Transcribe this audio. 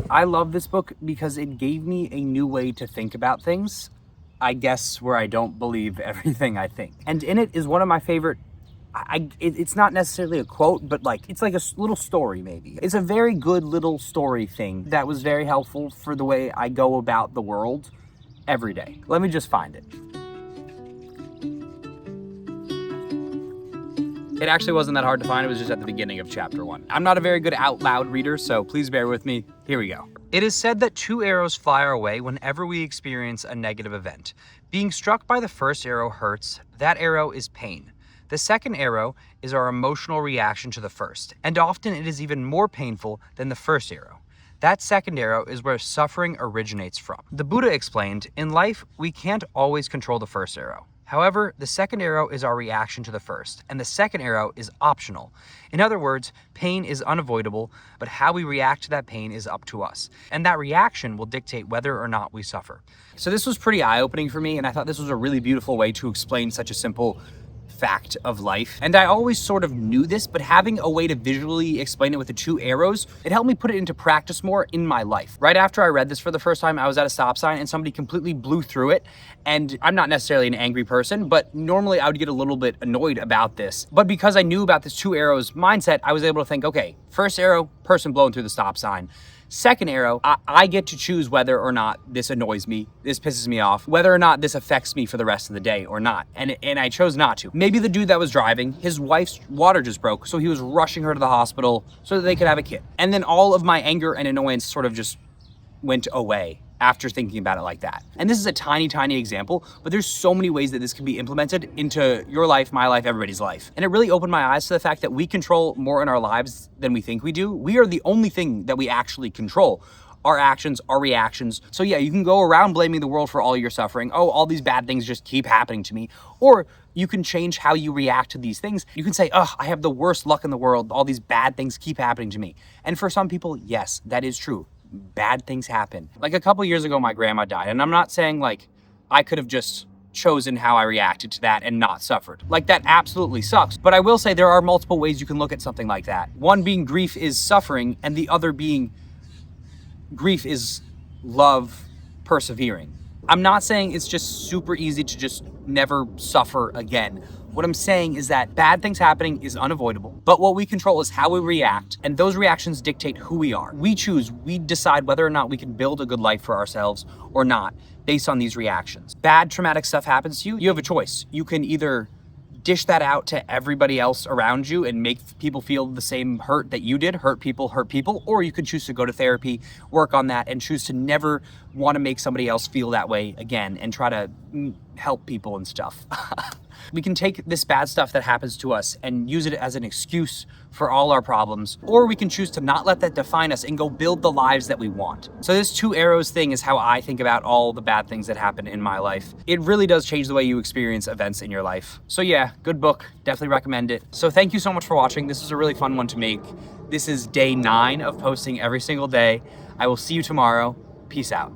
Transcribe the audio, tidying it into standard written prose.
I love this book because it gave me a new way to think about things, I guess, where I don't believe everything I think. And in it is one of my favorite, it's not necessarily a quote, but like, it's like a little story maybe. It's a very good little story thing that was very helpful for the way I go about the world every day. Let me just find it. It actually wasn't that hard to find. It was just at the beginning of chapter 1. I'm not a very good out loud reader, so please bear with me. Here we go. It is said that 2 arrows fly our way whenever we experience a negative event. Being struck by the first arrow hurts. That arrow is pain. The second arrow is our emotional reaction to the first, and often it is even more painful than the first arrow. That second arrow is where suffering originates from. The Buddha explained, in life, we can't always control the first arrow. However, the second arrow is our reaction to the first, and the second arrow is optional. In other words, pain is unavoidable, but how we react to that pain is up to us. And that reaction will dictate whether or not we suffer. So this was pretty eye-opening for me, and I thought this was a really beautiful way to explain such a simple fact of life. And I always sort of knew this, but having a way to visually explain it with the 2 arrows, it helped me put it into practice more in my life. Right after I read this for the first time, I was at a stop sign and somebody completely blew through it. And I'm not necessarily an angry person, but normally I would get a little bit annoyed about this. But because I knew about this 2 arrows mindset, I was able to think, okay, first arrow, person blowing through the stop sign. Second arrow, I get to choose whether or not this annoys me, this pisses me off, whether or not this affects me for the rest of the day or not. And I chose not to. Maybe the dude that was driving, his wife's water just broke, so he was rushing her to the hospital so that they could have a kid. And then all of my anger and annoyance sort of just went away after thinking about it like that. And this is a tiny, tiny example, but there's so many ways that this can be implemented into your life, my life, everybody's life. And it really opened my eyes to the fact that we control more in our lives than we think we do. We are the only thing that we actually control. Our actions, our reactions. So yeah, you can go around blaming the world for all your suffering. Oh, all these bad things just keep happening to me. Or you can change how you react to these things. You can say, oh, I have the worst luck in the world. All these bad things keep happening to me. And for some people, yes, that is true. Bad things happen. Like a couple years ago, my grandma died, and I'm not saying like I could have just chosen how I reacted to that and not suffered. Like that absolutely sucks. But I will say there are multiple ways you can look at something like that. One being grief is suffering, and the other being grief is love persevering. I'm not saying it's just super easy to just never suffer again. What I'm saying is that bad things happening is unavoidable, but what we control is how we react, and those reactions dictate who we are. We choose, we decide whether or not we can build a good life for ourselves or not based on these reactions. Bad traumatic stuff happens to you, you have a choice. You can either dish that out to everybody else around you and make people feel the same hurt that you did, hurt people, or you can choose to go to therapy, work on that, and choose to never want to make somebody else feel that way again and try to help people and stuff. We can take this bad stuff that happens to us and use it as an excuse for all our problems, or we can choose to not let that define us and go build the lives that we want. So this 2 arrows thing is how I think about all the bad things that happen in my life. It really does change the way you experience events in your life. So yeah, good book, definitely recommend it. So thank you so much for watching. This was a really fun one to make. This is day 9 of posting every single day. I will see you tomorrow. Peace out.